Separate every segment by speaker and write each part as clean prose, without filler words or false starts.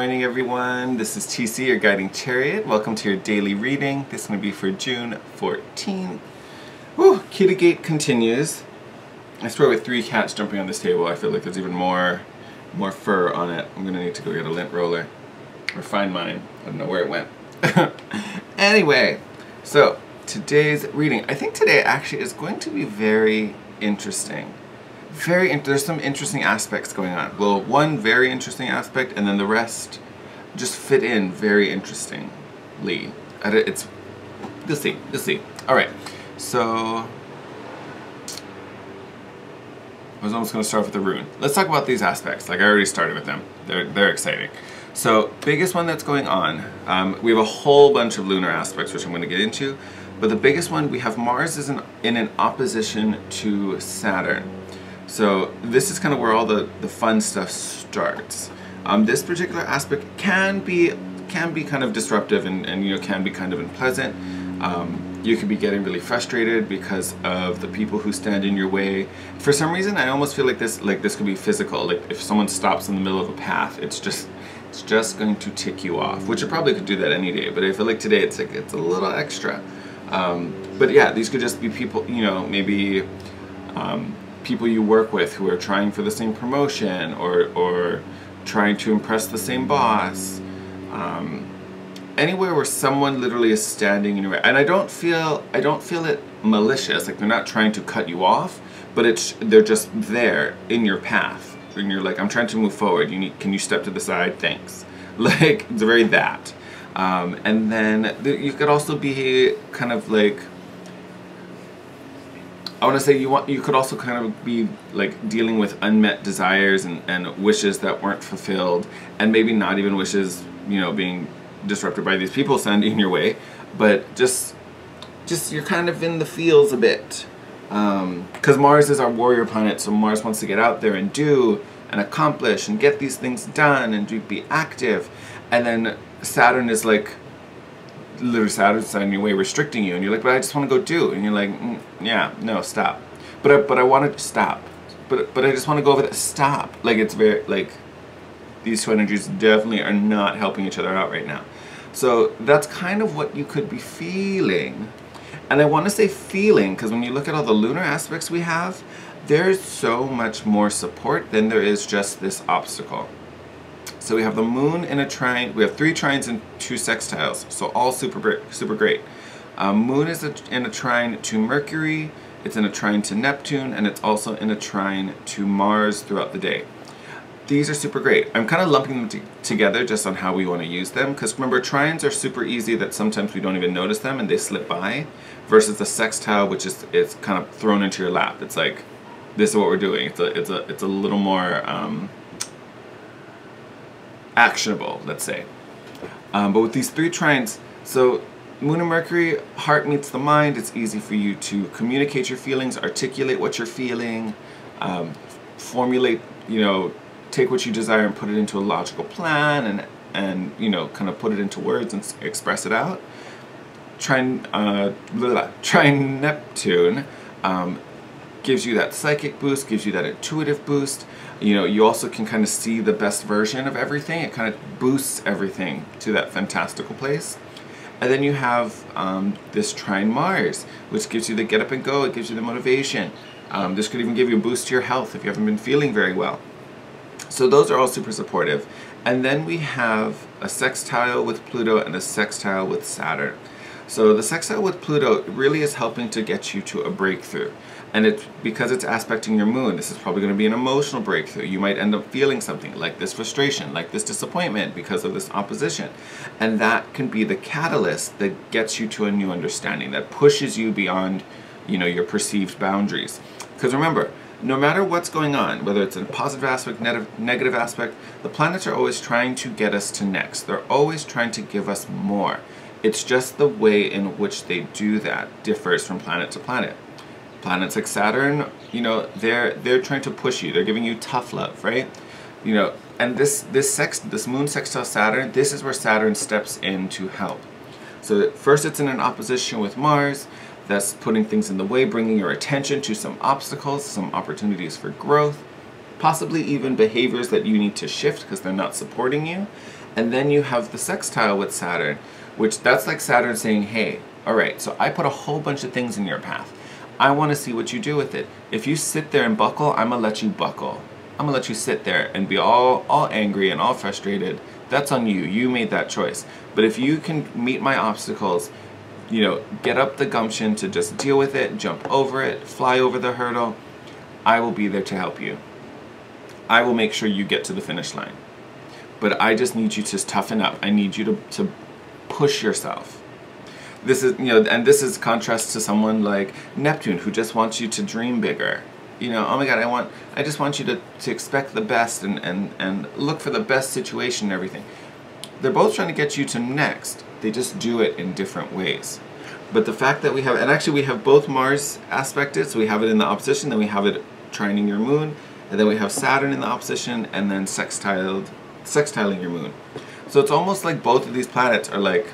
Speaker 1: morning, everyone. This is TC, your guiding chariot. Welcome to your daily reading. This is going to be for June 14th. Woo, Kitty Gate continues. I swear with 3 cats jumping on this table, I feel like there's even more fur on it. I'm going to need to go get a lint roller. Or find mine. I don't know where it went. Anyway, so today's reading. I think today actually is going to be very interesting. There's some interesting aspects going on. Well, one very interesting aspect, and then the rest just fit in very interestingly. You'll see. All right, so I was almost going to start with the rune. Let's talk about these aspects. Like I already started with them. They're exciting. So biggest one that's going on, we have a whole bunch of lunar aspects which I'm going to get into, but the biggest one, we have Mars is in an opposition to Saturn. So this is kind of where all the fun stuff starts. This particular aspect can be kind of disruptive and can be kind of unpleasant. You could be getting really frustrated because of the people who stand in your way. For some reason, I almost feel like this could be physical. Like if someone stops in the middle of a path, it's just going to tick you off. Which it probably could do that any day, but I feel like today it's a little extra. But yeah, these could just be people, maybe. People you work with who are trying for the same promotion or trying to impress the same boss. Anywhere where someone literally is standing in your way. And I don't feel it malicious, like they're not trying to cut you off, but they're just there in your path. And you're like, I'm trying to move forward. Can you step to the side? Thanks. Like, it's very that. And then you could also be kind of like, I want to say you could also kind of be like dealing with unmet desires and wishes that weren't fulfilled, and maybe not even wishes, being disrupted by these people standing in your way, but just you're kind of in the feels a bit. Because Mars is our warrior planet, so Mars wants to get out there and do and accomplish and get these things done and be active, and then Saturn is like, literally Saturn's in your way, restricting you, and you're like, but I just want to go do, and you're like, yeah, no, stop. But I want to stop. But I just want to go over that. Stop. Like it's very like these two energies definitely are not helping each other out right now. So that's kind of what you could be feeling. And I want to say feeling because when you look at all the lunar aspects we have, there's so much more support than there is just this obstacle. So we have the moon in a trine. We have 3 trines and 2 sextiles. So all super great. Moon is in a trine to Mercury. It's in a trine to Neptune, and it's also in a trine to Mars throughout the day. These are super great. I'm kind of lumping them together just on how we want to use them. Because remember, trines are super easy that sometimes we don't even notice them and they slip by. Versus the sextile, which is kind of thrown into your lap. It's like, this is what we're doing. It's a little more actionable, let's say. But with these 3 trines, so Moon and Mercury, heart meets the mind. It's easy for you to communicate your feelings, articulate what you're feeling, formulate, take what you desire and put it into a logical plan and kind of put it into words and express it out. Trine Neptune gives you that psychic boost, gives you that intuitive boost. You also can kind of see the best version of everything. It kind of boosts everything to that fantastical place. And then you have this trine Mars, which gives you the get up and go. It gives you the motivation. This could even give you a boost to your health if you haven't been feeling very well. So those are all super supportive. And then we have a sextile with Pluto and a sextile with Saturn. So the sextile with Pluto really is helping to get you to a breakthrough. And because it's aspecting your moon, this is probably going to be an emotional breakthrough. You might end up feeling something like this frustration, like this disappointment because of this opposition. And that can be the catalyst that gets you to a new understanding, that pushes you beyond, your perceived boundaries. Because remember, no matter what's going on, whether it's a positive aspect, negative aspect, the planets are always trying to get us to next. They're always trying to give us more. It's just the way in which they do that differs from planet to planet. Planets like Saturn, they're trying to push you. They're giving you tough love, right? And this moon sextile Saturn, this is where Saturn steps in to help. So first it's in an opposition with Mars. That's putting things in the way, bringing your attention to some obstacles, some opportunities for growth, possibly even behaviors that you need to shift because they're not supporting you. And then you have the sextile with Saturn, which that's like Saturn saying, hey, all right, so I put a whole bunch of things in your path. I want to see what you do with it. If you sit there and buckle, I'm going to let you buckle. I'm going to let you sit there and be all angry and all frustrated. That's on you. You made that choice. But if you can meet my obstacles, you know, get up the gumption to just deal with it, jump over it, fly over the hurdle, I will be there to help you. I will make sure you get to the finish line. But I just need you to toughen up. I need you to push yourself. This is, you know, and this is contrast to someone like Neptune, who just wants you to dream bigger. You know, oh my God, I just want you to expect the best and look for the best situation and everything. They're both trying to get you to next. They just do it in different ways. But the fact that we have, and actually we have both Mars aspected, so we have it in the opposition, then we have it trining your moon, and then we have Saturn in the opposition, and then sextiling your moon. So it's almost like both of these planets are like,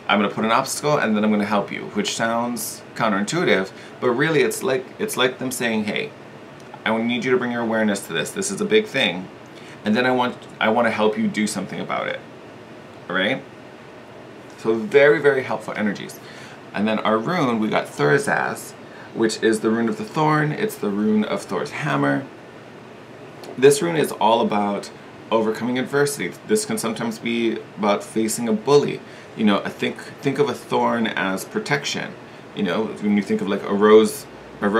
Speaker 1: I'm going to put an obstacle and then I'm going to help you, which sounds counterintuitive, but really it's like them saying, hey, I need you to bring your awareness to this. This is a big thing, and then I want to help you do something about it. All right? So very, very helpful energies. And then our rune, we got Thursaz, which is the rune of the thorn. It's the rune of Thor's hammer. This rune is all about overcoming adversity. This can sometimes be about facing a bully. You know, think of a thorn as protection. You know, when you think of like a rose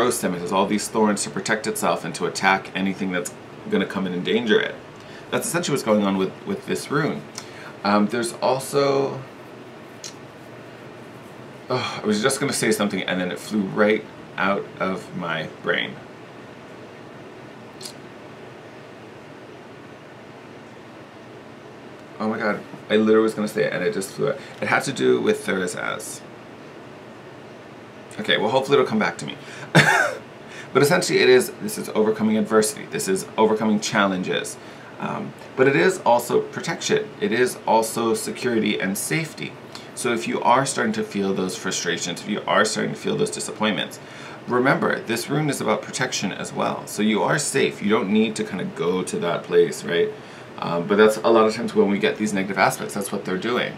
Speaker 1: stem, it has all these thorns to protect itself and to attack anything that's going to come in and endanger it. That's essentially what's going on with this rune. There's also, I was just going to say something and then it flew right out of my brain. Oh my God, I literally was going to say it and it just flew out. It had to do with Thursaz. Okay, well hopefully it'll come back to me. But essentially this is overcoming adversity. This is overcoming challenges. But it is also protection. It is also security and safety. So if you are starting to feel those frustrations, if you are starting to feel those disappointments, remember, this rune is about protection as well. So you are safe. You don't need to kind of go to that place, right? But that's a lot of times when we get these negative aspects, that's what they're doing.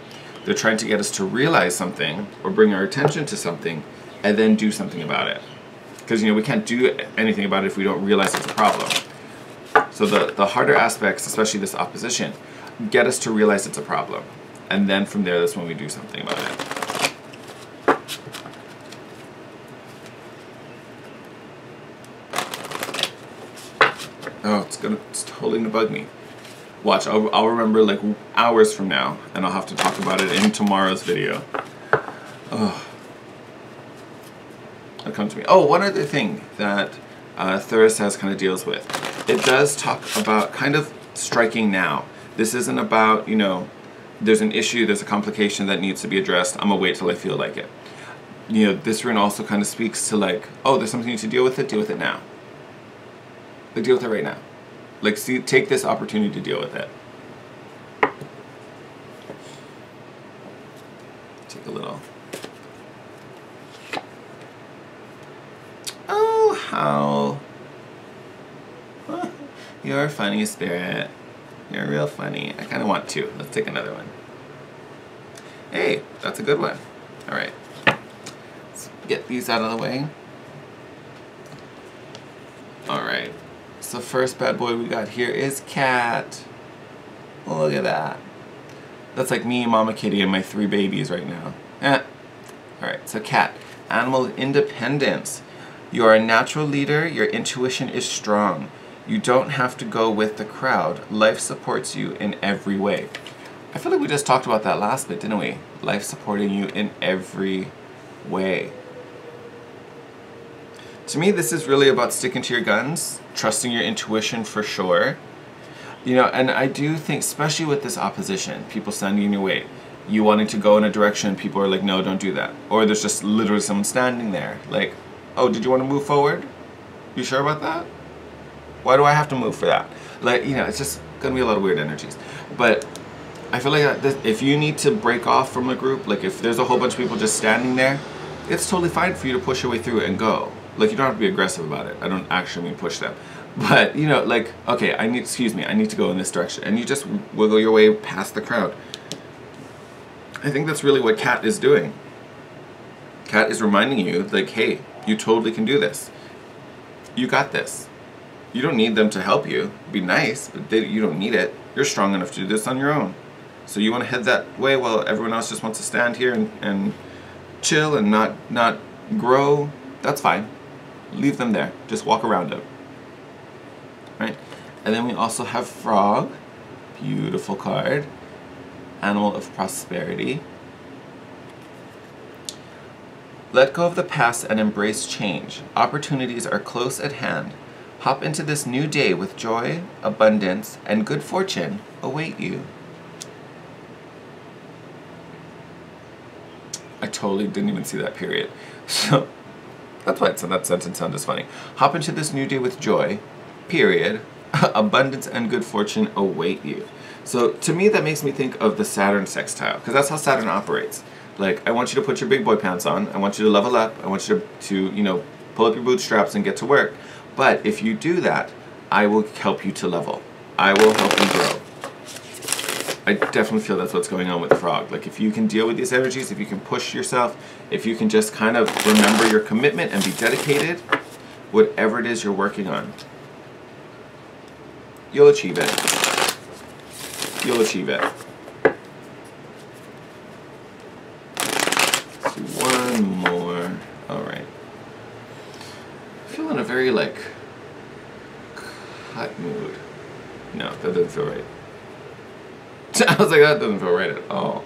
Speaker 1: They're trying to get us to realize something or bring our attention to something and then do something about it. Because, you know, we can't do anything about it if we don't realize it's a problem. So the harder aspects, especially this opposition, get us to realize it's a problem. And then from there, that's when we do something about it. Oh, it's totally gonna bug me. Watch, I'll remember like hours from now, and I'll have to talk about it in tomorrow's video. Oh. It'll come to me. Oh, one other thing that Thursaz kind of deals with. It does talk about kind of striking now. This isn't about, you know, there's an issue, there's a complication that needs to be addressed, I'm gonna wait till I feel like it. You know, this rune also kind of speaks to like, oh, there's something you need to deal with it now. Like, deal with it right now. Like, see, take this opportunity to deal with it. Take a little. Oh, how. You're a funny, Spirit. You're real funny. I kind of want two. Let's take another one. Hey, that's a good one. All right. Let's get these out of the way. All right. So first bad boy we got here is Cat. Look at that. That's like me, Mama Kitty, and my 3 babies right now. Alright, so Cat. Animal independence. You are a natural leader. Your intuition is strong. You don't have to go with the crowd. Life supports you in every way. I feel like we just talked about that last bit, didn't we? Life supporting you in every way. To me, this is really about sticking to your guns, trusting your intuition for sure. You know, and I do think, especially with this opposition, people standing in your way, you wanting to go in a direction, people are like, no, don't do that. Or there's just literally someone standing there, like, oh, did you want to move forward? You sure about that? Why do I have to move for that? Like, you know, it's just gonna be a lot of weird energies. But I feel like if you need to break off from a group, like if there's a whole bunch of people just standing there, it's totally fine for you to push your way through it and go. Like, you don't have to be aggressive about it. I don't actually mean push them. But, you know, like, okay, I need to go in this direction. And you just wiggle your way past the crowd. I think that's really what Cat is doing. Cat is reminding you, like, hey, you totally can do this. You got this. You don't need them to help you. Be nice, but you don't need it. You're strong enough to do this on your own. So you want to head that way while everyone else just wants to stand here and chill and not grow? That's fine. Leave them there. Just walk around them. Right? And then we also have Frog. Beautiful card. Animal of prosperity. Let go of the past and embrace change. Opportunities are close at hand. Hop into this new day with joy, abundance, and good fortune await you. I totally didn't even see that period. So that's why that sentence sounded funny. Hop into this new day with joy, period. Abundance and good fortune await you. So to me, that makes me think of the Saturn sextile, because that's how Saturn operates. Like, I want you to put your big boy pants on. I want you to level up. I want you to you know, pull up your bootstraps and get to work. But if you do that, I will help you to level. I will help you grow. I definitely feel that's what's going on with the Frog. Like, if you can deal with these energies, if you can push yourself, if you can just kind of remember your commitment and be dedicated, whatever it is you're working on, you'll achieve it. You'll achieve it. Let's do one more. All right. Feeling a very, like, cut mood. No, that doesn't feel right. I was like, that doesn't feel right at all.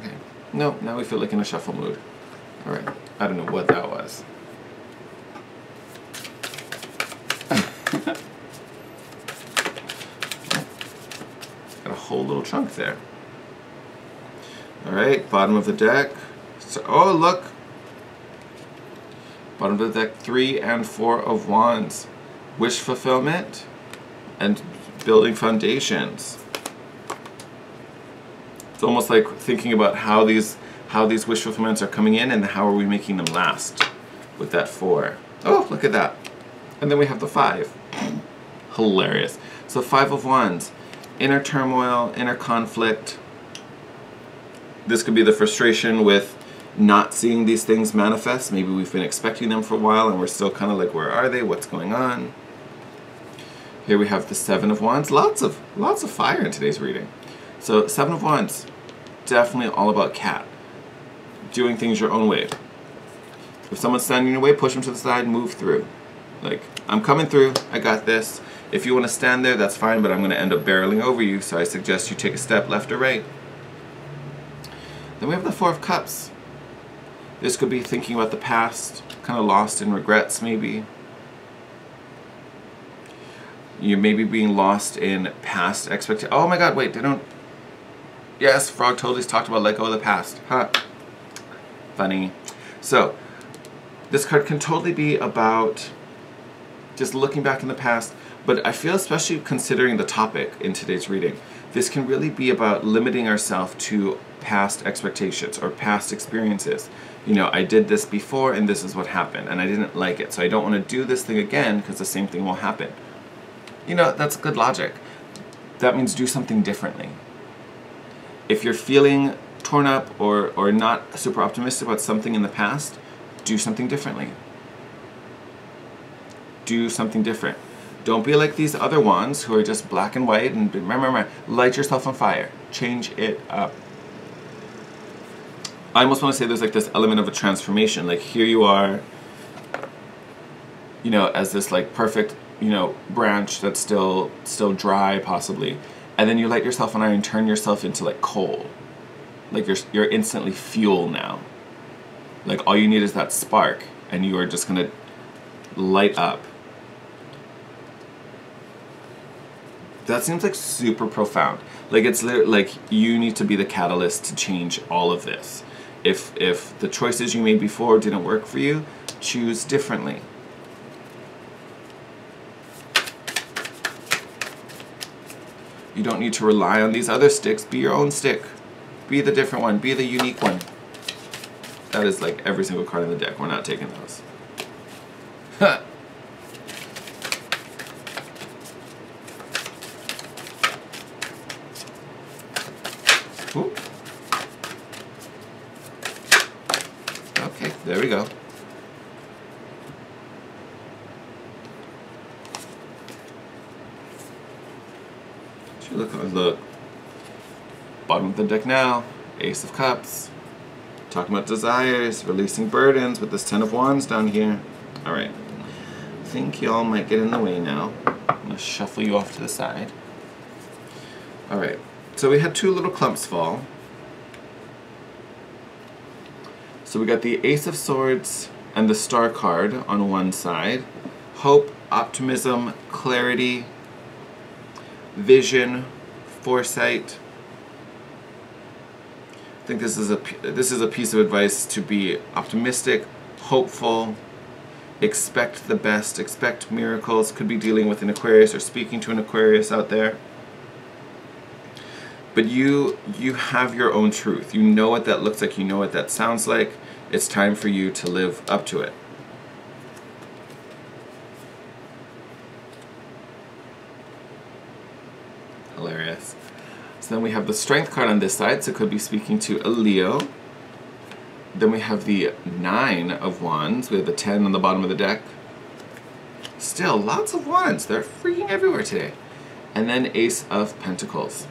Speaker 1: Okay. No, now we feel like in a shuffle mood. All right. I don't know what that was. Got a whole little chunk there. All right, bottom of the deck. So, oh, look. Bottom of the deck, 3 and 4 of Wands. Wish fulfillment and building foundations. It's almost like thinking about how these wish fulfillments are coming in and how are we making them last with that 4. Oh, look at that. And then we have the 5. Hilarious. So 5 of Wands. Inner turmoil, inner conflict. This could be the frustration with not seeing these things manifest. Maybe we've been expecting them for a while and we're still kind of like, where are they? What's going on? Here we have the 7 of Wands. Lots of fire in today's reading. So 7 of Wands, definitely all about Cat. Doing things your own way. If someone's standing in your way, push them to the side, move through. Like, I'm coming through, I got this. If you want to stand there, that's fine, but I'm going to end up barreling over you, so I suggest you take a step left or right. Then we have the 4 of Cups. This could be thinking about the past, kind of lost in regrets maybe. You may be being lost in past expectations. Oh my god, wait, they don't... Yes, Frog totally talked about let go of the past. Huh. Funny. So, this card can totally be about just looking back in the past, but I feel, especially considering the topic in today's reading, this can really be about limiting ourselves to past expectations or past experiences. You know, I did this before and this is what happened and I didn't like it, so I don't want to do this thing again because the same thing will happen. You know, that's good logic. That means do something differently. If you're feeling torn up or not super optimistic about something in the past, do something differently. Do something different. Don't be like these other ones who are just black and white and remember, light yourself on fire. Change it up. I almost want to say there's like this element of a transformation. Like, here you are, you know, as this like perfect, you know, branch that's still dry possibly, and then you light yourself on fire and turn yourself into like coal. Like you're instantly fuel now. Like, all you need is that spark and you are just gonna light up. That seems like super profound. Like, it's like you need to be the catalyst to change all of this. If the choices you made before didn't work for you, choose differently. You don't need to rely on these other sticks. Be your own stick. Be the different one. Be the unique one. That is like every single card in the deck. We're not taking those. Ha! Ooh. Okay, there we go. Look. Bottom of the deck now. Ace of Cups. Talking about desires, releasing burdens with this Ten of Wands down here. Alright. I think y'all might get in the way now. I'm going to shuffle you off to the side. Alright. So we had two little clumps fall. So we got the Ace of Swords and the Star card on one side. Hope, optimism, clarity, vision, foresight. I think this is a piece of advice to be optimistic, hopeful, expect the best, expect miracles. Could be dealing with an Aquarius or speaking to an Aquarius out there. But you have your own truth. You know what that looks like. You know what that sounds like. It's time for you to live up to it. Hilarious. So then we have the Strength card on this side, so it could be speaking to a Leo. Then we have the Nine of Wands. We have the 10 on the bottom of the deck. Still, lots of wands. They're freaking everywhere today. And then Ace of Pentacles.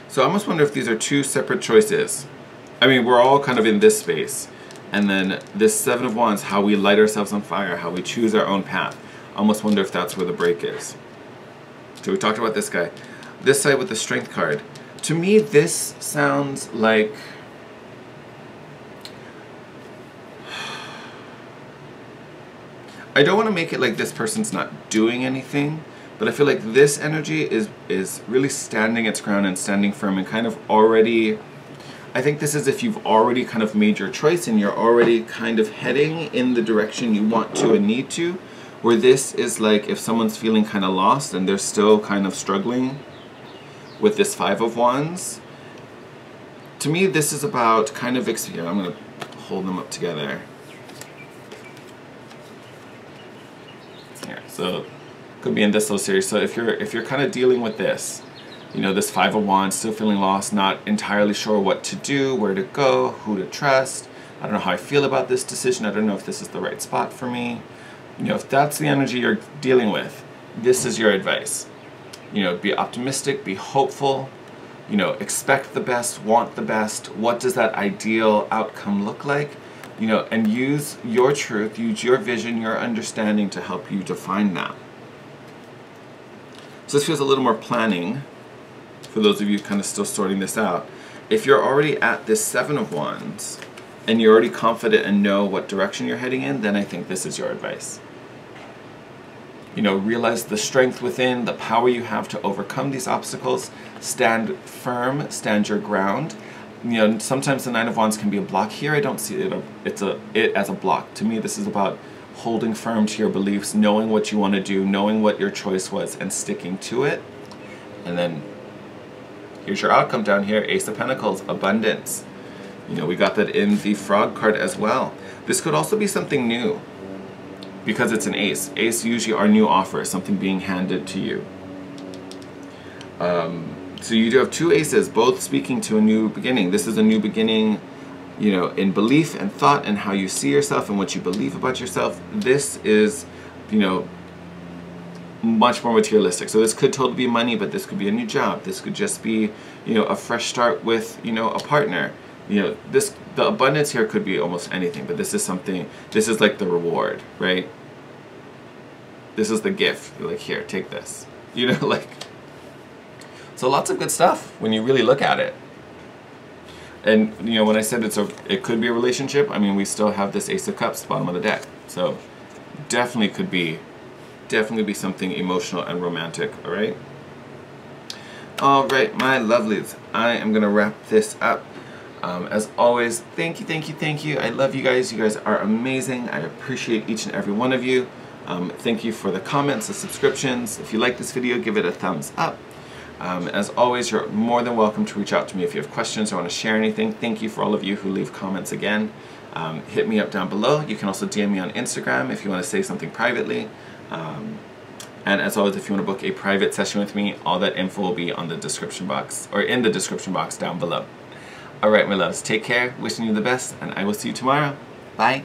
Speaker 1: So I almost wonder if these are two separate choices. I mean, we're all kind of in this space. And then this Seven of Wands, how we light ourselves on fire, how we choose our own path. I almost wonder if that's where the break is. So we talked about this guy. This side with the Strength card. To me, this sounds like... I don't want to make it like this person's not doing anything, but I feel like this energy is really standing its ground and standing firm and kind of already... I think this is if you've already kind of made your choice and you're already kind of heading in the direction you want to and need to, where this is like if someone's feeling kind of lost and they're still kind of struggling with this Five of Wands. To me, this is about kind of... Here, I'm going to hold them up together. Here, so could be in this little series. So if you're kind of dealing with this, you know, this Five of Wands, still feeling lost, not entirely sure what to do, where to go, who to trust. I don't know how I feel about this decision. I don't know if this is the right spot for me. You know, if that's the energy you're dealing with, this is your advice. You know, be optimistic, be hopeful, you know, expect the best, want the best. What does that ideal outcome look like? You know, and use your truth, use your vision, your understanding to help you define that. So this feels a little more planning for those of you kind of still sorting this out. If you're already at this Seven of Wands and you're already confident and know what direction you're heading in, then I think this is your advice. You know, realize the strength within, the power you have to overcome these obstacles. Stand firm, stand your ground. You know, sometimes the Nine of Wands can be a block. Here I don't see it as a block. To me, this is about holding firm to your beliefs, knowing what you want to do, knowing what your choice was, and sticking to it. And then here's your outcome down here, Ace of Pentacles, abundance. You know, we got that in the Frog card as well. This could also be something new, because it's an ace. Ace usually are new offers, something being handed to you. So you do have two aces, both speaking to a new beginning. This is a new beginning, you know, in belief and thought and how you see yourself and what you believe about yourself. This is, you know, much more materialistic. So this could totally be money, but this could be a new job. This could just be, you know, a fresh start with, you know, a partner. You know, the abundance here could be almost anything, but this is something, this is like the reward, right? This is the gift. You're like, here, take this. You know, like, so lots of good stuff when you really look at it. And, you know, when I said it could be a relationship, I mean, we still have this Ace of Cups, bottom of the deck. So definitely could be, definitely be something emotional and romantic, all right? All right, my lovelies, I am going to wrap this up. As always, thank you. I love you guys. You guys are amazing. I appreciate each and every one of you. Thank you for the comments, the subscriptions. If you like this video, give it a thumbs up. As always, you're more than welcome to reach out to me if you have questions or want to share anything. Thank you for all of you who leave comments again. Hit me up down below. You can also DM me on Instagram if you want to say something privately. And as always, if you want to book a private session with me, all that info will be on the description box, or in the description box down below. Alright, my loves, take care, wishing you the best, and I will see you tomorrow. Bye!